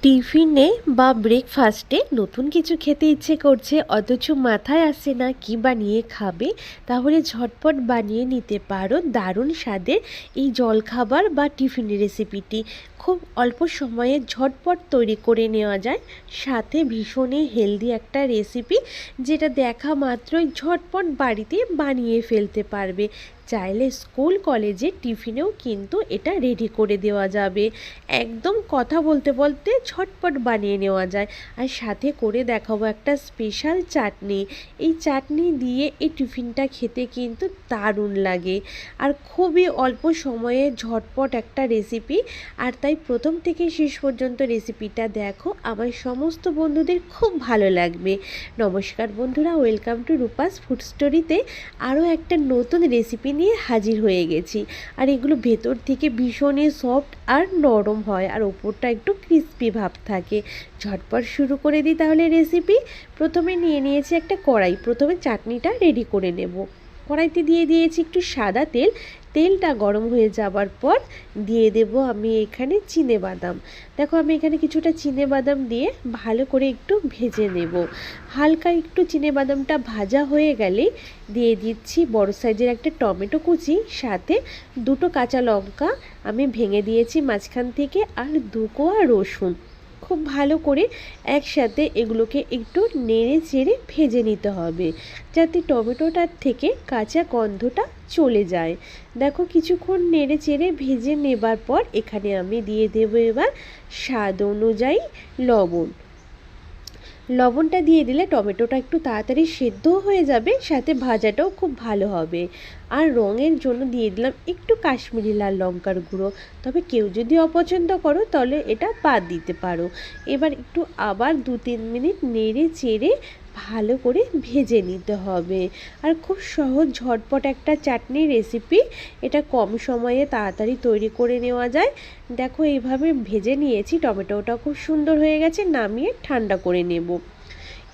টিফিনে বা ব্রেকফাস্টে নতুন কিছু খেতে ইচ্ছে করছে, অথচ মাথায় আসছে না কি বানিয়ে খাবে। তাহলে ঝটপট বানিয়ে নিতে পারো দারুণ স্বাদের এই জলখাবার বা টিফিনের রেসিপিটি। খুব অল্প সময়ে ঝটপট তৈরি করে নেওয়া যায়, সাথে ভীষণই হেলদি একটা রেসিপি, যেটা দেখা মাত্রই ঝটপট বাড়িতে বানিয়ে ফেলতে পারবে। চাইলে স্কুল কলেজে টিফিনেও কিন্তু এটা রেডি করে দেওয়া যাবে। একদম কথা বলতে বলতে ঝটপট বানিয়ে নেওয়া যায়। আর সাথে করে দেখাবো একটা স্পেশাল চাটনি। এই চাটনি দিয়ে এই টিফিনটা খেতে কিন্তু দারুণ লাগে, আর খুবই অল্প সময়ে ঝটপট একটা রেসিপি। আর তাই প্রথম থেকে শেষ পর্যন্ত রেসিপিটা দেখো, আমার সমস্ত বন্ধুদের খুব ভালো লাগবে। নমস্কার বন্ধুরা, ওয়েলকাম টু রূপাস ফুড স্টোরিতে আরও একটা নতুন রেসিপি নিয়ে হাজির হয়ে গেছি। আর এগুলো ভেতর থেকে ভীষণই সফট আর নরম হয়, আর ওপরটা একটু ক্রিস্পি ভাব থাকে। ঝটপট শুরু করে দিই তাহলে রেসিপি। প্রথমে নিয়ে নিয়েছি একটা কড়াই। প্রথমে চাটনিটা রেডি করে নেব। কড়াইতে দিয়ে দিয়েছি একটু সাদা তেল। তেলটা গরম হয়ে যাবার পর দিয়ে দেব আমি এখানে চিনেবাদাম। দেখো আমি এখানে কিছুটা চিনেবাদাম দিয়ে ভালো করে একটু ভেজে নেব। হালকা একটু চিনেবাদামটা ভাজা হয়ে গেলে দিয়ে দিচ্ছি বড় সাইজের একটা টমেটো কুচি, সাথে দুটো কাঁচা লঙ্কা আমি ভেঙে দিয়েছি মাঝখান থেকে, আর 2 কোয়া রসুন। খুব ভালো করে একসাথে এগুলোকে একটু নেড়ে চেড়ে ভেজে নিতে হবে, যাতে টমেটোটার থেকে কাঁচা গন্ধটা চলে যায়। দেখো কিছুক্ষণ নেড়ে চেড়ে ভেজে নেবার পর এখানে আমি দিয়ে দেবো এবার স্বাদ অনুযায়ী লবণ। লবণটা দিয়ে দিলে টমেটোটা একটু তাড়াতাড়ি সেদ্ধও হয়ে যাবে, সাথে ভাজাটাও খুব ভালো হবে। আর রঙের জন্য দিয়ে দিলাম একটু কাশ্মীরি লাল লঙ্কার গুঁড়ো। তবে কেউ যদি অপছন্দ করো তাহলে এটা বাদ দিতে পারো। এবার একটু আবার 2-3 মিনিট নেড়ে চেড়ে ভালো করে ভেজে নিতে হবে। আর খুব সহজ ঝটপট একটা চাটনির রেসিপি, এটা কম সময়ে তাড়াতাড়ি তৈরি করে নেওয়া যায়। দেখো এইভাবে ভেজে নিয়েছি, টমেটোটা খুব সুন্দর হয়ে গেছে। নামিয়ে ঠান্ডা করে নেব।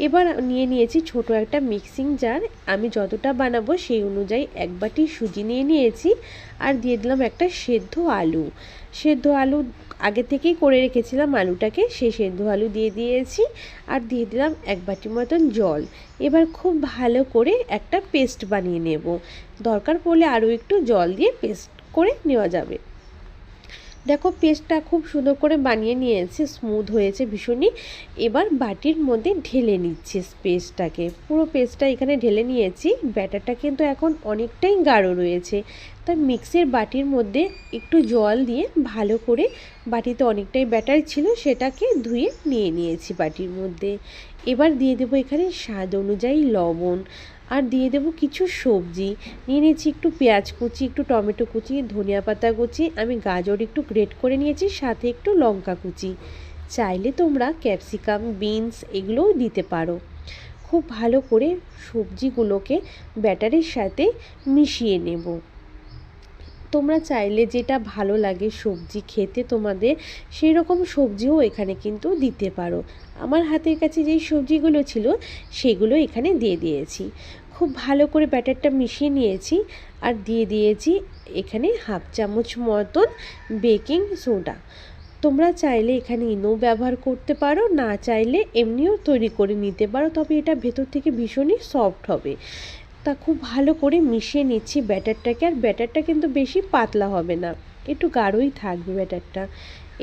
এবার নিয়ে নিয়েছি ছোট একটা মিক্সিং জার। আমি যতটা বানাবো সেই অনুযায়ী 1 বাটি সুজি নিয়ে নিয়েছি। আর দিয়ে দিলাম একটা সেদ্ধ আলু। সেদ্ধ আলু আগে থেকেই করে রেখেছিলাম আলুটাকে, সেই সেদ্ধ আলু দিয়ে দিয়েছি। আর দিয়ে দিলাম 1 বাটি মতন জল। এবার খুব ভালো করে একটা পেস্ট বানিয়ে নেব। দরকার পড়লে আরও একটু জল দিয়ে পেস্ট করে নেওয়া যাবে। দেখো পেস্টটা খুব সুন্দর করে বানিয়ে নিয়েছে, স্মুথ হয়েছে ভীষণই। এবার বাটির মধ্যে ঢেলে নিচ্ছি পেস্টটাকে। পুরো পেস্টটা এখানে ঢেলে নিয়েছি। ব্যাটারটা কিন্তু এখন অনেকটাই গাঢ় রয়েছে, তাই মিক্সির বাটির মধ্যে একটু জল দিয়ে ভালো করে, বাটিতে অনেকটাই ব্যাটার ছিল সেটাকে ধুয়ে নিয়ে নিয়েছি বাটির মধ্যে। এবার দিয়ে দেবো এখানে স্বাদ অনুযায়ী লবণ, আর দিয়ে দেবো কিছু সবজি। নিয়ে নিয়েছি একটু পেঁয়াজ কুচি, একটু টমেটো কুচি, ধনিয়া পাতা কুচি, আমি গাজর একটু গ্রেট করে নিয়েছি, সাথে একটু লঙ্কা কুচি। চাইলে তোমরা ক্যাপসিকাম, বিনস এগুলোও দিতে পারো। খুব ভালো করে সবজিগুলোকে ব্যাটারের সাথে মিশিয়ে নেব। তোমরা চাইলে যেটা ভালো লাগে সবজি খেতে তোমাদের, সেই রকম সবজিও এখানে কিন্তু দিতে পারো। আমার হাতের কাছে যেই সবজিগুলো ছিল সেগুলো এখানে দিয়ে দিয়েছি। খুব ভালো করে ব্যাটারটা মিশিয়ে নিয়েছি। আর দিয়ে দিয়েছি এখানে 1/2 চামচ মতন বেকিং সোডা। তোমরা চাইলে এখানে ইনো ব্যবহার করতে পারো, না চাইলে এমনিও তৈরি করে নিতে পারো, তবে এটা ভেতর থেকে ভীষণই সফট হবে। তা খুব ভালো করে মিশিয়ে নিচ্ছি ব্যাটারটাকে। আর ব্যাটারটা কিন্তু বেশি পাতলা হবে না, একটু গাঢ়ই থাকবে ব্যাটারটা।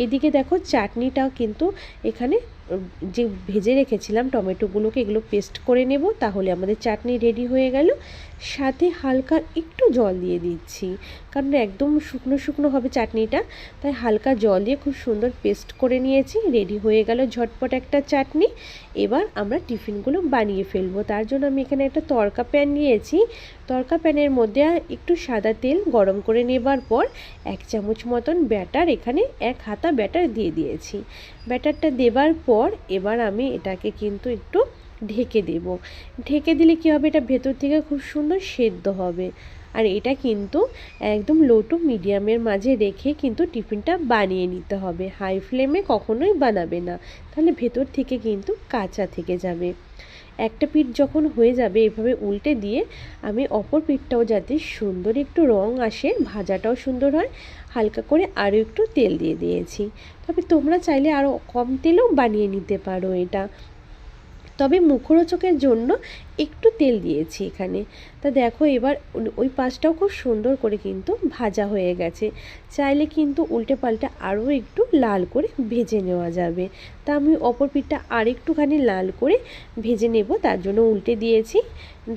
এদিকে দেখো চাটনিটাও কিন্তু এখানে যে ভেজে রেখেছিলাম টমেটোগুলোকে, এগুলো পেস্ট করে নেব, তাহলে আমাদের চাটনি রেডি হয়ে গেল। সাথে হালকা একটু জল দিয়ে দিচ্ছি, কারণ একদম শুকনো শুকনো হবে চাটনিটা, তাই হালকা জল দিয়ে খুব সুন্দর পেস্ট করে নিয়েছি। রেডি হয়ে গেল ঝটপট একটা চাটনি। এবার আমরা টিফিনগুলো বানিয়ে ফেলবো। তার জন্য আমি এখানে একটা তড়কা প্যান নিয়েছি। তড়কা প্যানের মধ্যে একটু সাদা তেল গরম করে নেবার পর 1 চামচ মতন ব্যাটার, এখানে 1 হাতা ব্যাটার দিয়ে দিয়েছি। ব্যাটারটা দেবার পর এবার আমি এটাকে কিন্তু একটু ঢেকে দেব। ঢেকে দিলে কী হবে, এটা ভেতর থেকে খুব সুন্দর সেদ্ধ হবে। আর এটা কিন্তু একদম লো টু মিডিয়ামের মাঝে রেখে কিন্তু টিফিনটা বানিয়ে নিতে হবে। হাই ফ্লেমে কখনোই বানাবে না, তাহলে ভেতর থেকে কিন্তু কাঁচা থেকে যাবে। একটা পিঠ যখন হয়ে যাবে এভাবে উল্টে দিয়ে আমি অপর পিঠটাও যাতে সুন্দর একটু রং আসে, ভাজাটাও সুন্দর হয়, হালকা করে আরও একটু তেল দিয়ে দিয়েছি। তবে তোমরা চাইলে আরও কম তেলেও বানিয়ে নিতে পারো এটা, তবে মুখরোচকের জন্য একটু তেল দিয়েছি এখানে। তা দেখো এবার ওই পাশটাও খুব সুন্দর করে কিন্তু ভাজা হয়ে গেছে। চাইলে কিন্তু উল্টে পাল্টে আরও একটু লাল করে ভেজে নেওয়া যাবে। তা আমি অপর পিঠটা আরেকটুখানি লাল করে ভেজে নেব, তার জন্য উল্টে দিয়েছি।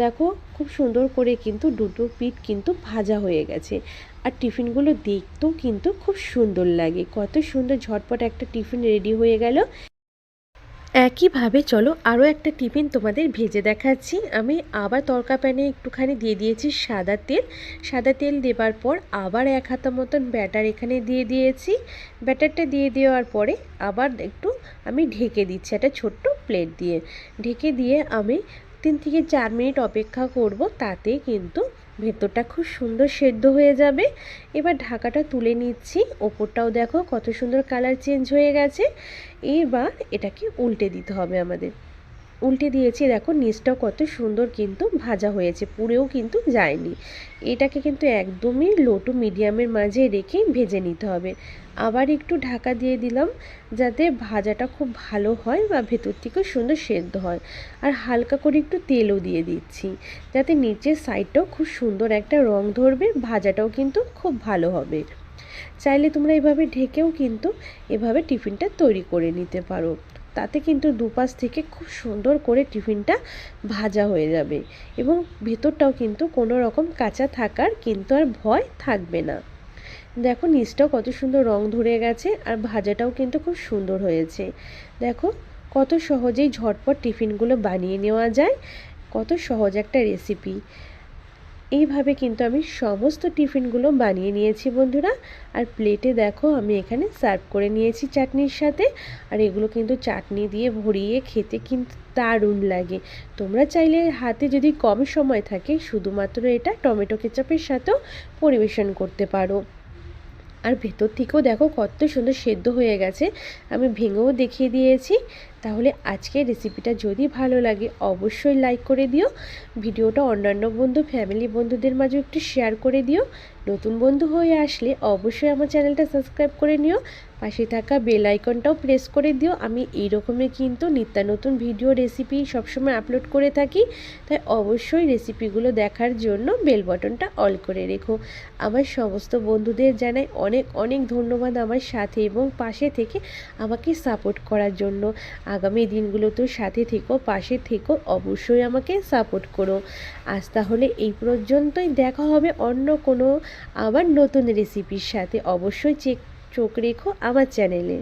দেখো খুব সুন্দর করে কিন্তু দুটো পিঠ কিন্তু ভাজা হয়ে গেছে। আর টিফিনগুলো দেখতেও কিন্তু খুব সুন্দর লাগে, কত সুন্দর ঝটপট একটা টিফিন রেডি হয়ে গেল। একইভাবে চলো আরও একটা টিফিন তোমাদের ভেজে দেখাচ্ছি। আমি আবার তড়কা প্যানে একটুখানি দিয়ে দিয়েছি সাদা তেল। সাদা তেল দেবার পর আবার 1 হাতা মতন ব্যাটার এখানে দিয়ে দিয়েছি। ব্যাটারটা দিয়ে দেওয়ার পরে আবার একটু আমি ঢেকে দিচ্ছি একটা ছোট্ট প্লেট দিয়ে। ঢেকে দিয়ে আমি 3 থেকে 4 মিনিট অপেক্ষা করব, তাতে কিন্তু ভেতরটা খুব সুন্দর সেদ্ধ হয়ে যাবে। এবার ঢাকাটা তুলে নিচ্ছি, ওপরটাও দেখো কত সুন্দর কালার চেঞ্জ হয়ে গেছে। এবার এটাকে উল্টে দিতে হবে আমাদের। উল্টে দিয়েছি, দেখো নিচটাও কত সুন্দর কিন্তু ভাজা হয়েছে, পুড়েও কিন্তু যায়নি। এটাকে কিন্তু একদমই লো টু মিডিয়ামের মাঝে রেখে ভেজে নিতে হবে। আবার একটু ঢাকা দিয়ে দিলাম যাতে ভাজাটা খুব ভালো হয় বা ভেতর থেকেও সুন্দর সেদ্ধ হয়। আর হালকা করে একটু তেলও দিয়ে দিচ্ছি যাতে নিচের সাইডটাও খুব সুন্দর একটা রং ধরবে, ভাজাটাও কিন্তু খুব ভালো হবে। চাইলে তোমরা এভাবে ঢেকেও কিন্তু এভাবে টিফিনটা তৈরি করে নিতে পারো, তাতে কিন্তু দুপাশ থেকে খুব সুন্দর করে টিফিনটা ভাজা হয়ে যাবে এবং ভেতরটাও কিন্তু কোনো রকম কাঁচা থাকার কিন্তু আর ভয় থাকবে না। দেখো নিচটাও কত সুন্দর রং ধরে গেছে আর ভাজাটাও কিন্তু খুব সুন্দর হয়েছে। দেখো কত সহজেই ঝটপট টিফিনগুলো বানিয়ে নেওয়া যায়, কত সহজ একটা রেসিপি। এইভাবে কিন্তু আমি সমস্ত টিফিনগুলো বানিয়ে নিয়েছি বন্ধুরা। আর প্লেটে দেখো আমি এখানে সার্ভ করে নিয়েছি চাটনির সাথে। আর এগুলো কিন্তু চাটনি দিয়ে ভরিয়ে খেতে কিন্তু দারুণ লাগে। তোমরা চাইলে হাতে যদি কম সময় থাকে শুধুমাত্র এটা টমেটো কেচাপের সাথেও পরিবেশন করতে পারো। আর ভেতর থেকেও দেখো কত সুন্দর সেদ্ধ হয়ে গেছে, আমি ভেঙেও দেখিয়ে দিয়েছি। তাহলে আজকের রেসিপিটা যদি ভালো লাগে অবশ্যই লাইক করে দিও, ভিডিওটা অন্যান্য বন্ধু ফ্যামিলি বন্ধুদের মাঝে একটু শেয়ার করে দিও। নতুন বন্ধু হয়ে আসলে অবশ্যই আমার চ্যানেলটা সাবস্ক্রাইব করে নিও, পাশে থাকা বেল আইকনটাও প্রেস করে দিও। আমি এই রকমের কিন্তু নিত্য নতুন ভিডিও রেসিপি সবসময় আপলোড করে থাকি, তাই অবশ্যই রেসিপিগুলো দেখার জন্য বেল বাটনটা অল করে রেখো। আমার সমস্ত বন্ধুদের জানাই অনেক অনেক ধন্যবাদ আমার সাথে এবং পাশে থেকে আমাকে সাপোর্ট করার জন্য। আগামী দিনগুলোতেও সাথে থেকো, পাশে থেকো, অবশ্যই আমাকে সাপোর্ট করো। আজ তাহলে এই পর্যন্তই, দেখা হবে অন্য কোনো আবার নতুন রেসিপির সাথে। অবশ্যই চোখ রেখো আমার চ্যানেলে।